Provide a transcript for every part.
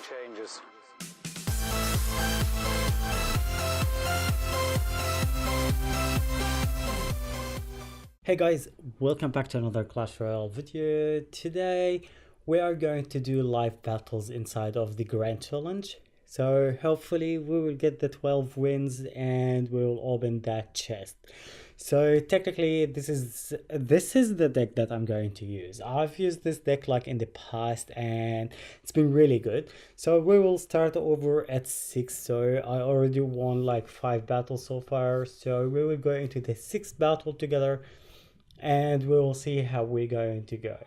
changes. Hey guys, welcome back to another Clash Royale video. Today we are going to do live battles inside of the Grand Challenge. So hopefully we will get the 12 wins and we will open that chest. So technically this is the deck that I'm going to use. I've used this deck like in the past and it's been really good. So we will start over at 6. So I already won like 5 battles so far. So we will go into the 6th battle together and we will see how we're going to go.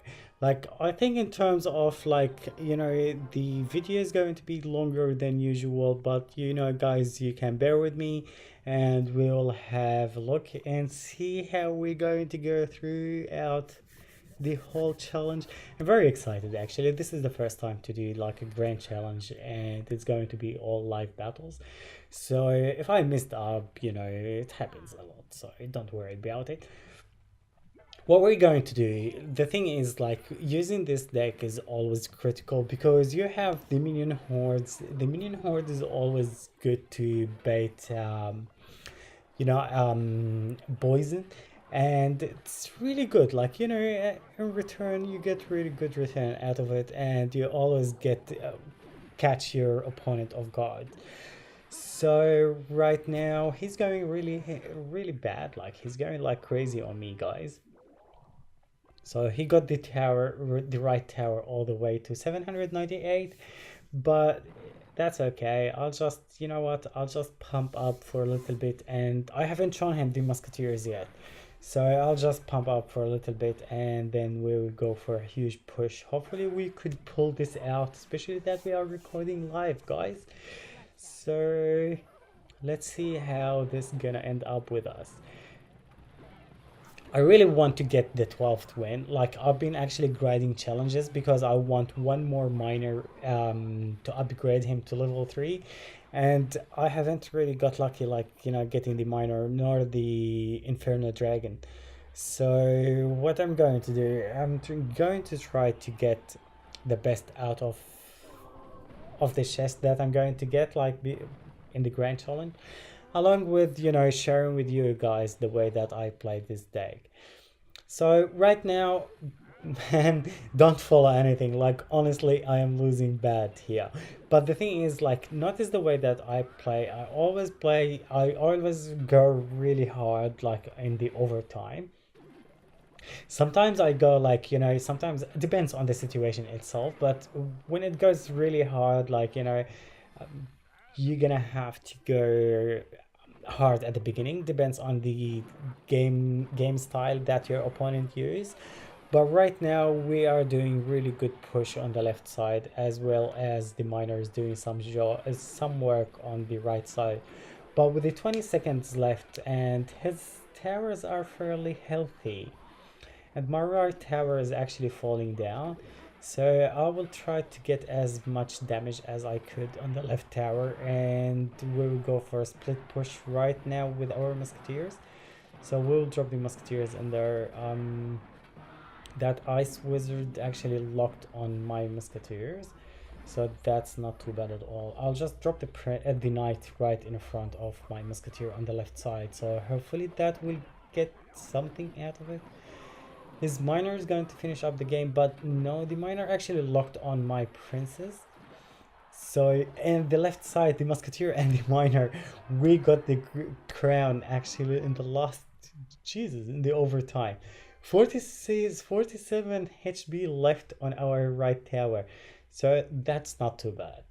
Like, I think in terms of like, the video is going to be longer than usual, but guys, you can bear with me and we'll have a look and see how we're going to go throughout the whole challenge. I'm very excited actually. This is the first time to do like a grand challenge and it's going to be all live battles. So if I messed up, it happens a lot, so don't worry about it. What we're going to do, the thing is, like, using this deck is always critical because you have the minion hordes. The minion horde is always good to bait poison, and it's really good. Like, in return you get really good return out of it, and you always get catch your opponent off guard. So right now he's going really bad. Like, he's going like crazy on me, guys. So he got the tower, the right tower, all the way to 798, but that's okay. I'll just, you know what, I'll just pump up for a little bit, and I haven't shown him the musketeers yet. So I'll just pump up for a little bit and then we'll go for a huge push. Hopefully we could pull this out, especially that we are recording live, guys. So let's see how this is gonna end up with us. I really want to get the 12th win. Like, I've been actually grinding challenges because I want one more miner to upgrade him to level 3, and I haven't really got lucky, like, getting the miner nor the Inferno Dragon. So what I'm going to do, going to try to get the best out of the chest that I'm going to get, like, in the grand challenge, along with sharing with you guys the way that I play this deck. So right now, man, don't follow anything. Like, honestly, I am losing bad here, but the thing is, like, notice the way that I play. I always go really hard, like in the overtime. Sometimes I go like, sometimes it depends on the situation itself, but when it goes really hard, like, you're gonna have to go hard at the beginning. Depends on the game style that your opponent use, but right now we are doing really good push on the left side, as well as the miners doing some work on the right side. But with the 20 seconds left and his towers are fairly healthy, and my right tower is actually falling down, so I will try to get as much damage as I could on the left tower, and we'll go for a split push right now with our musketeers. So we'll drop the musketeers in there. That ice wizard actually locked on my musketeers, so that's not too bad at all. I'll just drop the knight right in front of my musketeer on the left side, so hopefully that will get something out of it. His miner is going to finish up the game, but no, the miner actually locked on my princess. So, and the left side, the musketeer and the miner, we got the crown actually in the last, Jesus, in the overtime. 46, 47 HP left on our right tower. So that's not too bad.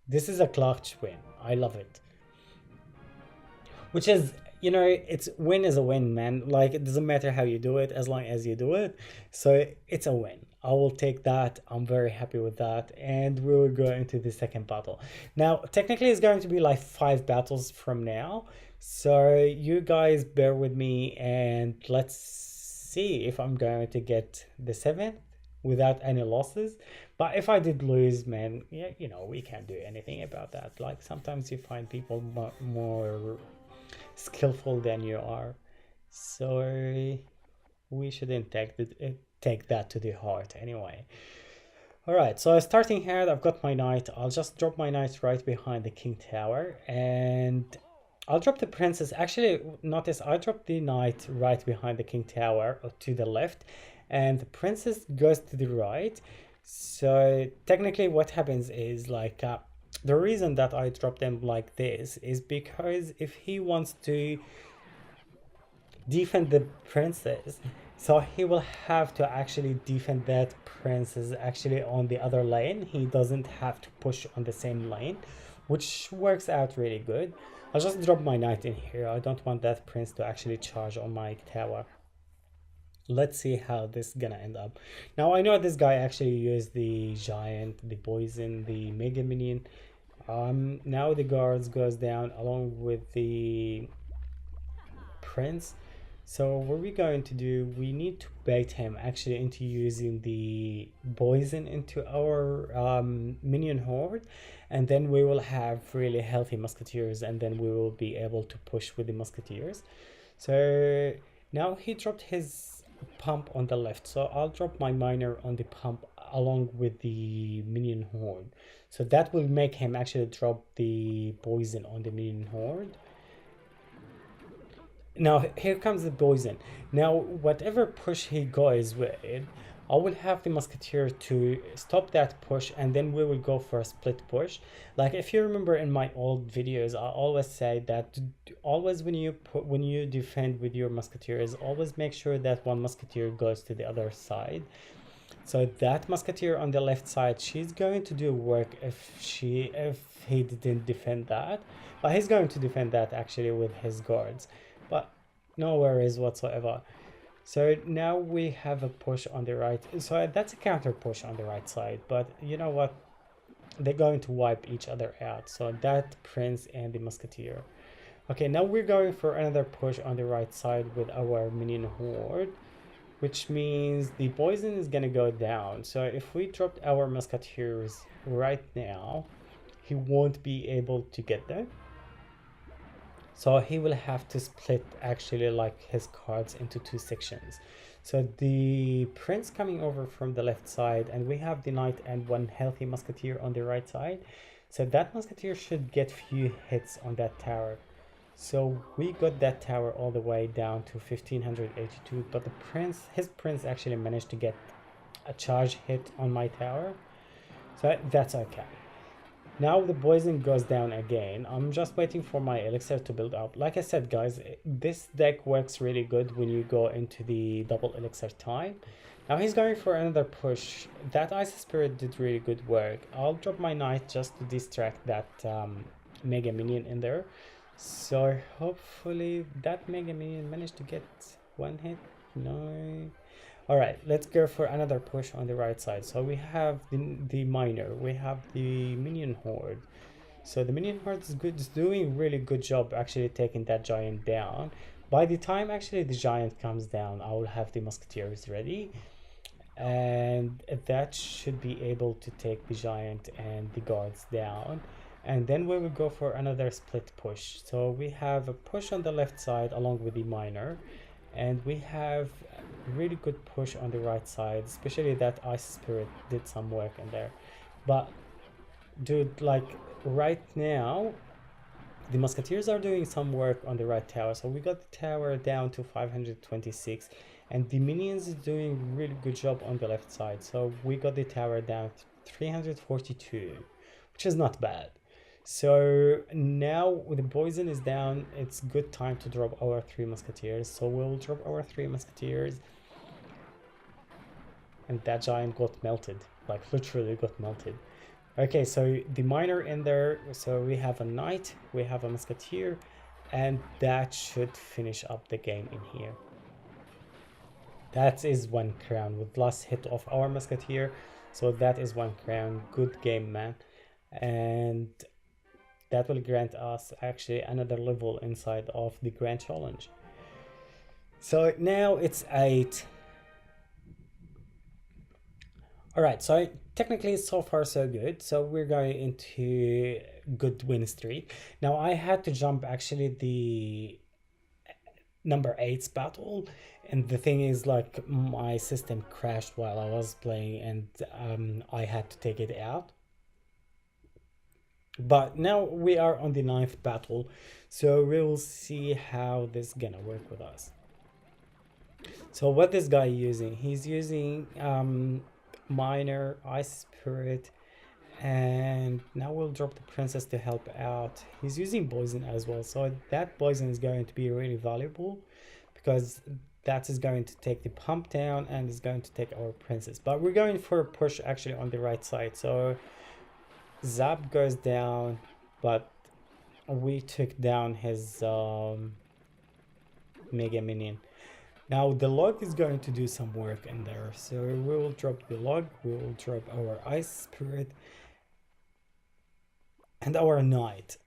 This is a clutch win. I love it. Which is, it's win is a win, man. Like, it doesn't matter how you do it as long as you do it. So it's a win. I will take that. I'm very happy with that, and we will go into the second battle. Now technically it's going to be like 5 battles from now, so you guys bear with me and let's see if I'm going to get the 7th without any losses. But if I did lose, man, yeah, we can't do anything about that. Like, sometimes you find people more skillful than you are, so we shouldn't take that to the heart anyway. All right, so starting here, I've got my knight. I'll just drop my knight right behind the king tower, and I'll drop the princess. Actually, notice I dropped the knight right behind the king tower to the left, and the princess goes to the right. So technically, what happens is like the reason that I drop them like this is because if he wants to defend the princess, so he will have to actually defend that princess actually on the other lane. He doesn't have to push on the same lane, which works out really good. I'll just drop my knight in here. I don't want that prince to actually charge on my tower. Let's see how this is gonna end up. Now I know this guy actually used the giant, the poison, the mega minion. Now the guards goes down along with the prince. So what we're going to do, we need to bait him actually into using the poison into our minion horde, and then we will have really healthy musketeers, and then we will be able to push with the musketeers. So now he dropped his pump on the left, so I'll drop my miner on the pump along with the minion horde. So that will make him actually drop the poison on the minion horde. Now here comes the poison. Now whatever push he goes with, I will have the musketeer to stop that push, and then we will go for a split push. Like if you remember in my old videos, I always say that always when you defend with your musketeers, always make sure that one musketeer goes to the other side. So that musketeer on the left side, she's going to do work if he didn't defend that. But he's going to defend that actually with his guards. But no worries whatsoever. So now we have a push on the right. So that's a counter push on the right side. But you know what? They're going to wipe each other out. So that prince and the musketeer. Okay, now we're going for another push on the right side with our minion horde, which means the poison is gonna go down. So if we dropped our musketeers right now, he won't be able to get there. So he will have to split actually like his cards into two sections. So the prince coming over from the left side, and we have the knight and one healthy musketeer on the right side. So that musketeer should get few hits on that tower. So we got that tower all the way down to 1582, but his prince actually managed to get a charge hit on my tower. So that's okay. Now the poison goes down again. I'm just waiting for my elixir to build up. Like I said, guys, this deck works really good when you go into the double elixir time. Now he's going for another push. That ice spirit did really good work. I'll drop my knight just to distract that mega minion in there. So hopefully that mega minion managed to get one hit. No. All right, let's go for another push on the right side. So we have the miner, we have the minion horde. So the minion horde is good, is doing really good job actually taking that giant down. By the time actually the giant comes down, I will have the musketeers ready, and that should be able to take the giant and the guards down. And then we will go for another split push. So we have a push on the left side along with the miner, and we have a really good push on the right side, especially that ice spirit did some work in there. But dude, like right now the musketeers are doing some work on the right tower. So we got the tower down to 526, and the minions is doing really good job on the left side. So we got the tower down to 342, which is not bad. So now the poison is down, it's good time to drop our three musketeers. So we'll drop our three musketeers, and that giant got melted, like literally got melted. Okay, so the miner in there, so we have a knight, we have a musketeer, and that should finish up the game in here. That is one crown with last hit of our musketeer. So that is one crown. Good game, man. And that will grant us actually another level inside of the grand challenge. So now it's 8. All right, so technically so far so good. So we're going into good win streak. Now I had to jump actually number eight's battle. And the thing is, like, my system crashed while I was playing, and I had to take it out. But now we are on the ninth battle, so we'll see how this gonna work with us. So what this guy using? He's using Miner, Ice Spirit, and now we'll drop the Princess to help out. He's using Poison as well, so that Poison is going to be really valuable because that is going to take the pump down and is going to take our Princess. But we're going for a push actually on the right side, so Zap goes down, but we took down his Mega Minion. Now the log is going to do some work in there, so we will drop the log, we will drop our Ice Spirit and our Knight.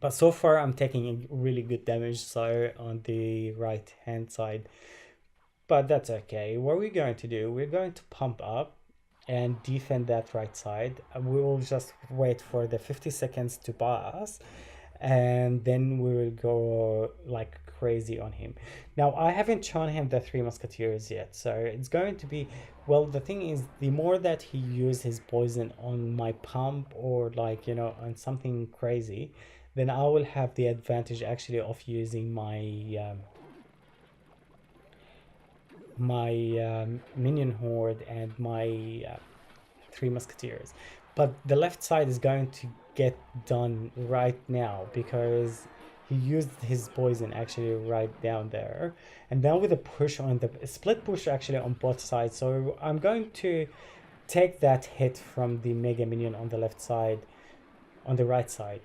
But so far I'm taking really good damage, so on the right hand side, but that's okay. What we're going to do, we're going to pump up and defend that right side. We will just wait for the 50 seconds to pass, and then we will go like crazy on him. Now I haven't shown him the three musketeers yet, so it's going to be, well, the thing is, the more that he uses his poison on my pump or like, you know, on something crazy, then I will have the advantage actually of using my minion horde and my three musketeers. But the left side is going to get done right now because he used his poison actually right down there. And now with a push on the split push actually on both sides, so I'm going to take that hit from the mega minion on the left side, on the right side.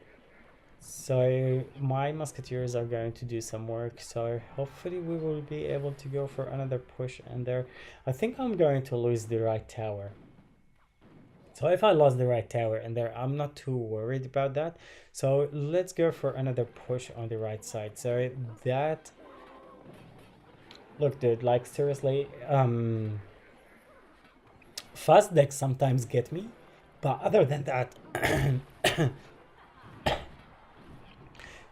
So my musketeers are going to do some work, so hopefully we will be able to go for another push in there. I think I'm going to lose the right tower. So if I lost the right tower in there, I'm not too worried about that. So let's go for another push on the right side. So that, look dude, like seriously, fast decks sometimes get me, but other than that,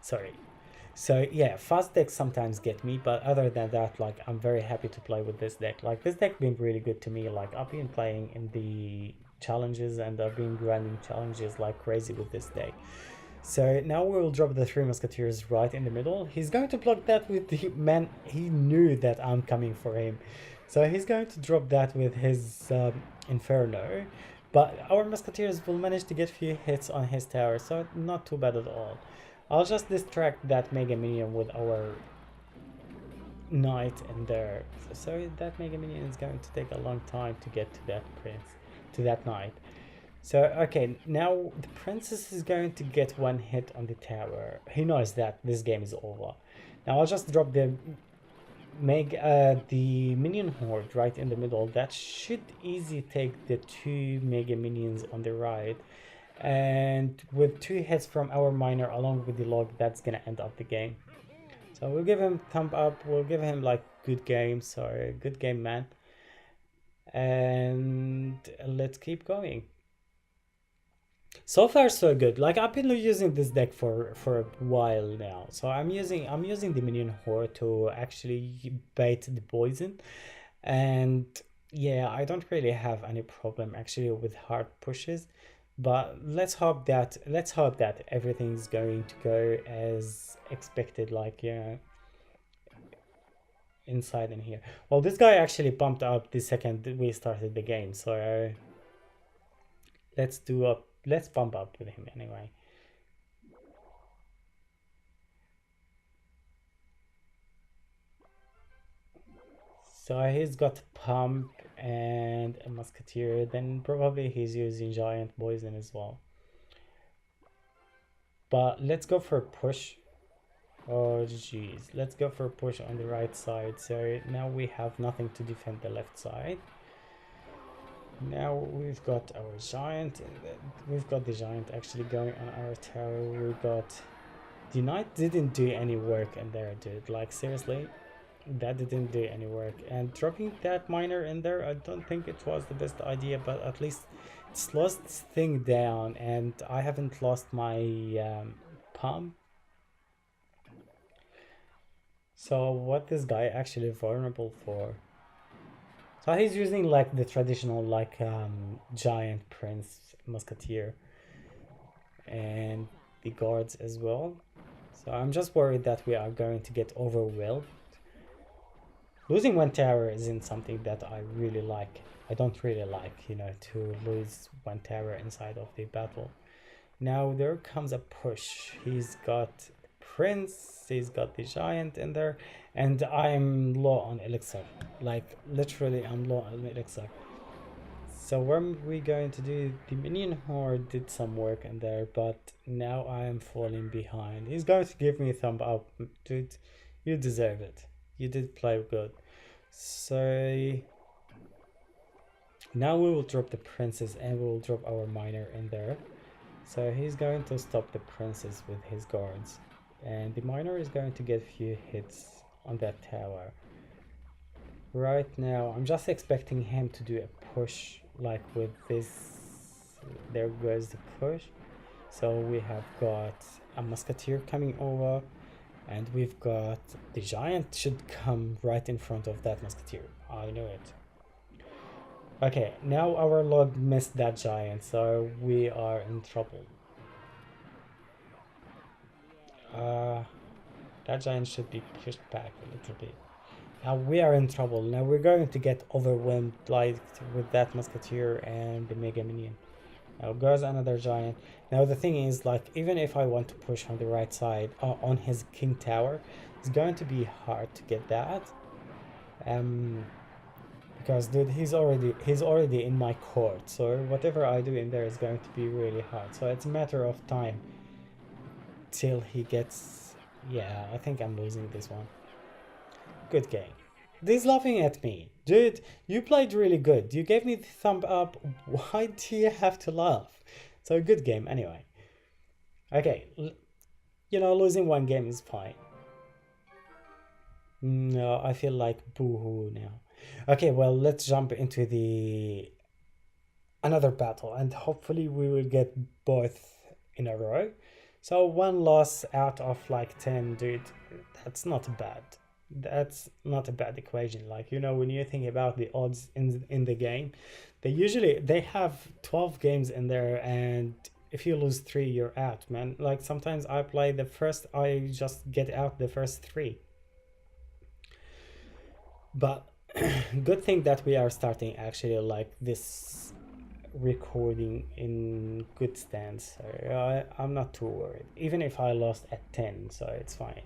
sorry. So yeah, fast decks sometimes get me, but other than that, like, I'm very happy to play with this deck. Like, this deck been really good to me. Like, I've been playing in the challenges and I've been grinding challenges like crazy with this deck. So now we'll drop the three musketeers right in the middle. He's going to block that with the man. He knew that I'm coming for him, so he's going to drop that with his Inferno. But our musketeers will manage to get few hits on his tower, so not too bad at all. I'll just distract that mega minion with our knight in there. So that mega minion is going to take a long time to get to that prince, to that knight. So okay, now the princess is going to get one hit on the tower. He knows that this game is over. Now I'll just drop the minion horde right in the middle. That should easily take the two mega minions on the right. And with two hits from our miner along with the log, that's gonna end up the game. So we'll give him thumb up, we'll give him like good game, sorry, good game man, and let's keep going. So far so good. Like, I've been using this deck for a while now, so I'm using the minion horde to actually bait the poison. And yeah, I don't really have any problem actually with hard pushes, but let's hope that everything's going to go as expected, like, you know, inside in here. Well, this guy actually pumped up the second we started the game, so let's pump up with him anyway. So he's got pump and a musketeer, then probably he's using giant poison as well. But let's go for a push. Oh jeez, let's go for a push on the right side. So now we have nothing to defend the left side. Now we've got our giant, we've got the giant actually going on our tower. We got the knight didn't do any work in there, dude. Like, seriously, that didn't do any work. And dropping that miner in there, I don't think it was the best idea, but at least it slows this thing down and I haven't lost my pump. So what this guy actually vulnerable for? So he's using like the traditional like giant prince musketeer and the guards as well. So I'm just worried that we are going to get overwhelmed. Losing one tower isn't something that I really like. I don't really like, to lose one tower inside of the battle. Now there comes a push. He's got Prince, he's got the Giant in there, and I'm low on elixir. Like literally, I'm low on elixir. So what are we going to do? The minion horde did some work in there, but now I am falling behind. He's going to give me a thumb up, dude. You deserve it. You did play good. So now we will drop the princess and we will drop our miner in there. So he's going to stop the princess with his guards, and the miner is going to get a few hits on that tower. Right now, I'm just expecting him to do a push like with this. There goes the push. So we have got a musketeer coming over, and we've got the giant should come right in front of that musketeer. I know it. Okay, now our lord missed that giant, so we are in trouble. Uh, that giant should be pushed back a little bit. Now we are in trouble. Now we're going to get overwhelmed like with that musketeer and the mega minion. Now goes another giant. Now the thing is, like, even if I want to push on the right side on his king tower, it's going to be hard to get that. Because dude, he's already in my court. So whatever I do in there is going to be really hard. So it's a matter of time till he gets. Yeah, I think I'm losing this one. Good game. He's laughing at me. Dude, you played really good. You gave me the thumb up. Why do you have to laugh? So good game anyway. Okay, losing one game is fine. No, I feel like boo-hoo now. Okay, well, let's jump into the another battle and hopefully we will get both in a row. So one loss out of like 10, dude, that's not bad. That's not a bad equation. Like, when you think about the odds in the game, they have 12 games in there, and if you lose 3, you're out, man. Like sometimes I just get out the first 3. But good thing that we are starting actually like this recording in good stance, so I'm not too worried even if I lost at 10, so it's fine.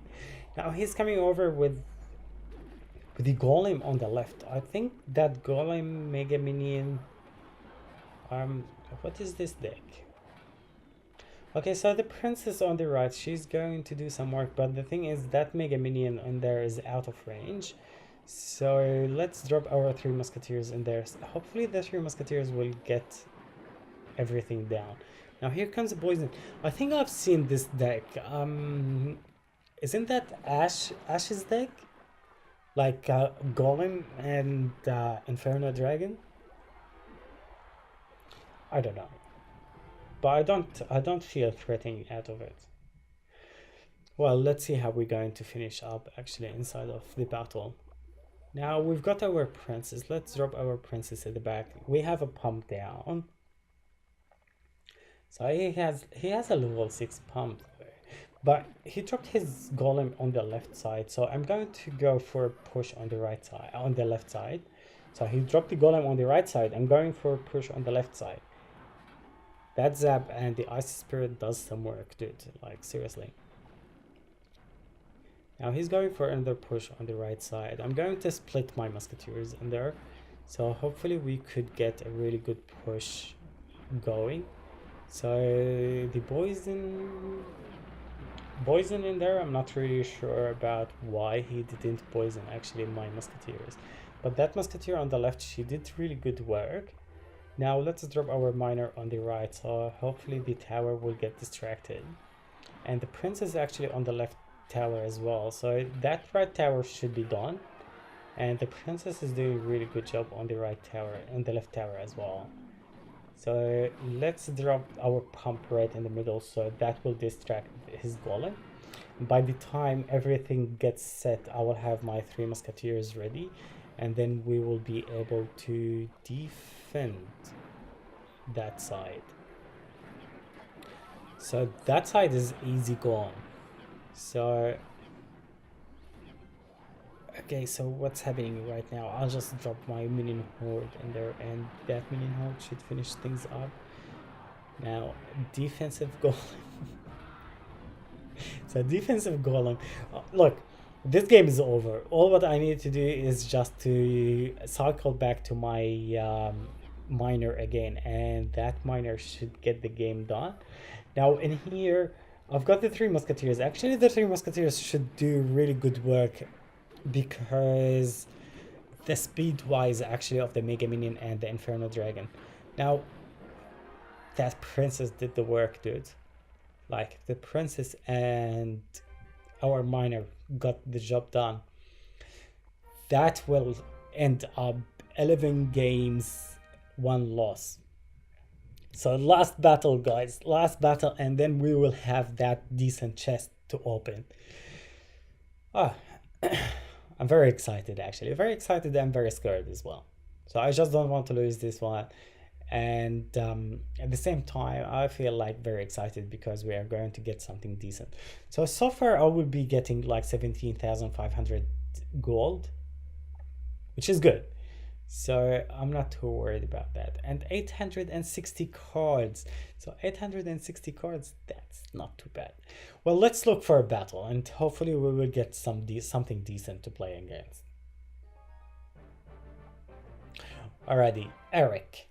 Now he's coming over with the golem on the left. I think that golem mega minion, what is this deck? Okay, so the princess on the right, she's going to do some work, but the thing is that mega minion in there is out of range. So let's drop our 3 musketeers in there. Hopefully the 3 musketeers will get everything down. Now here comes the poison. I think I've seen this deck. Isn't that Ash's deck? Like Golem and Inferno Dragon? I don't know. But I don't feel threatening out of it. Well, let's see how we're going to finish up actually inside of the battle. Now we've got our princess. Let's drop our princess at the back. We have a pump down. So he has a level 6 pump, but he dropped his golem on the left side. So I'm going to go for a push on the right side, on the left side. So he dropped the golem on the right side. I'm going for a push on the left side. That zap and the ice spirit does some work, dude. Like seriously. Now he's going for another push on the right side. I'm going to split my musketeers in there. So hopefully we could get a really good push going. So the poison in there, I'm not really sure about why he didn't poison actually my musketeers. But that musketeer on the left, she did really good work. Now let's drop our miner on the right, so hopefully the tower will get distracted. And the prince is actually on the left tower as well, so that right tower should be done. And the princess is doing a really good job on the right tower and the left tower as well. So let's drop our pump right in the middle, so that will distract his golem. By the time everything gets set, I will have my three musketeers ready, and then we will be able to defend that side. So that side is easy gone. So okay, so what's happening right now? I'll just drop my minion horde in there, and that minion horde should finish things up. Now, defensive golem. So defensive golem. Look, this game is over. All what I need to do is just to cycle back to my miner again, and that miner should get the game done. Now in here, I've got the three musketeers. Actually, the three musketeers should do really good work because the speed wise actually of the mega minion and the inferno dragon. Now that princess did the work, dude. Like the princess and our miner got the job done. That will end up 11 games, 1 loss. So last battle, guys, last battle, and then we will have that decent chest to open. Ah, I'm very excited, actually. Very excited and very scared as well. So I just don't want to lose this one. And at the same time, I feel like very excited because we are going to get something decent. So far, I will be getting like 17,500 gold, which is good. So I'm not too worried about that. And 860 cards. So 860 cards, that's not too bad. Well, let's look for a battle, and hopefully we will get something decent to play against. Alrighty, Eric.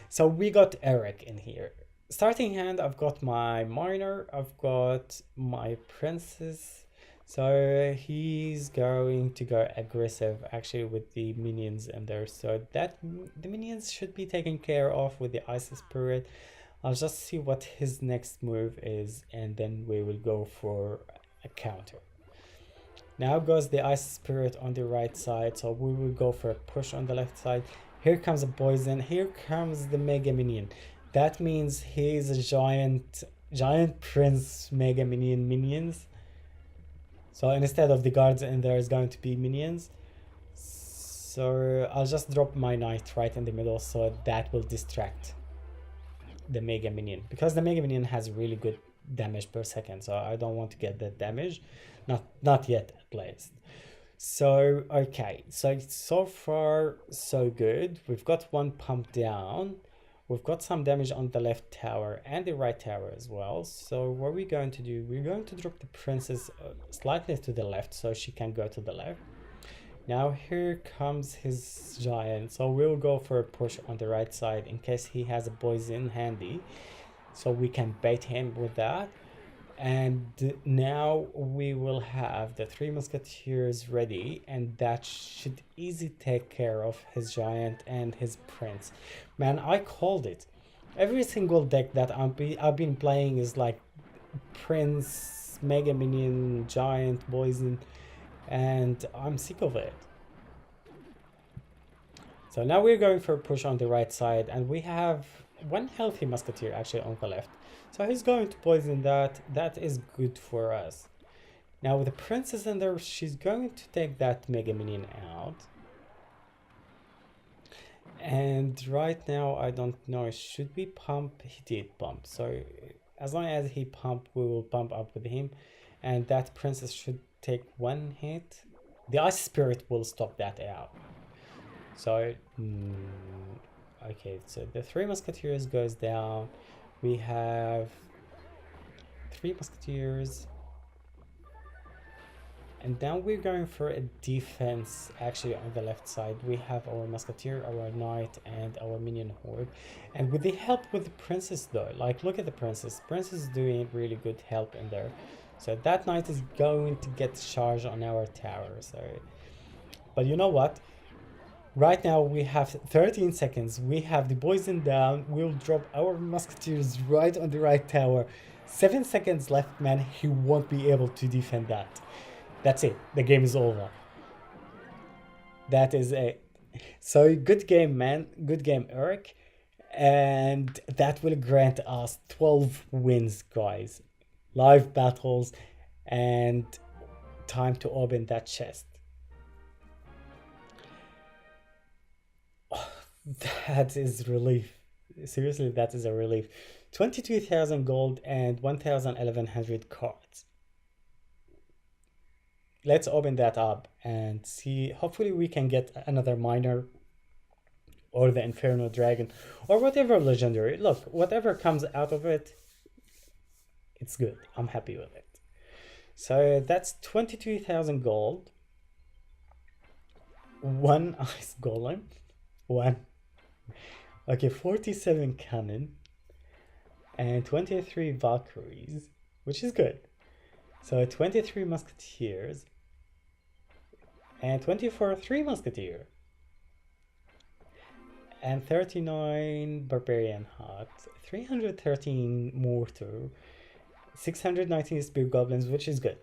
So we got Eric in here. Starting hand, I've got my miner, I've got my princess. So he's going to go aggressive actually with the minions in there. So that the minions should be taken care of with the ice spirit. I'll just see what his next move is, and then we will go for a counter. Now goes the ice spirit on the right side, so we will go for a push on the left side. Here comes a poison. Here comes the mega minion. That means he's a giant prince mega minions. So instead of the guards in there is going to be minions. So I'll just drop my knight right in the middle, so that will distract the mega minion, because the mega minion has really good damage per second. So I don't want to get that damage, not yet at least. So okay, so far so good. We've got one pump down, we've got some damage on the left tower and the right tower as well. So what are we going to do? We're going to drop the princess slightly to the left so she can go to the left. Now here comes his giant, so we'll go for a push on the right side in case he has a poison handy, so we can bait him with that. And now we will have the three musketeers ready, and that should easily take care of his giant and his prince. Man, I called it. Every single deck that I've been playing is like prince, mega minion, giant, poison, and I'm sick of it. So now we're going for a push on the right side, and we have one healthy musketeer actually on the left. So he's going to poison that. That is good for us. Now with the princess in there, she's going to take that mega minion out. And right now, I don't know, should we pump? He did pump. So as long as he pumped, we will pump up with him. And that princess should take one hit. The ice spirit will stop that out. So, okay, so the three musketeers goes down. We have three musketeers. And now we're going for a defense actually on the left side. We have our musketeer, our knight, and our minion horde. And with the help with the princess though, like look at the princess. Princess is doing really good help in there. So that knight is going to get charged on our tower. So, but you know what? Right now we have 13 seconds. We have the poison down. We'll drop our musketeers right on the right tower. 7 seconds left, man. He won't be able to defend that. That's it. The game is over. That is it. So good game, man. Good game, Eric. And that will grant us 12 wins, guys. Live battles. and time to open that chest. Oh, that is relief. Seriously, that is a relief. 22,000 gold and 1,100 cards. Let's open that up and see. Hopefully we can get another miner or the Inferno Dragon or whatever legendary. Look, whatever comes out of it, it's good. I'm happy with it. So that's 22,000 gold, one ice golem, one, okay, 47 cannon, and 23 Valkyries, which is good. So 23 musketeers, and 24 3 musketeer, and 39 barbarian hut, 313 mortar, 619 spear goblins, which is good,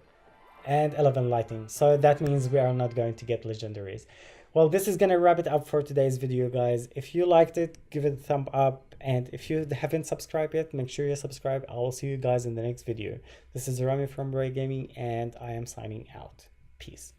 and 11 lightning. So that means we are not going to get legendaries. Well, this is gonna wrap it up for today's video, guys. If you liked it, give it a thumb up, and if you haven't subscribed yet, make sure you subscribe. I will see you guys in the next video. This is Rami from Royale Gaming, and I am signing out. Peace.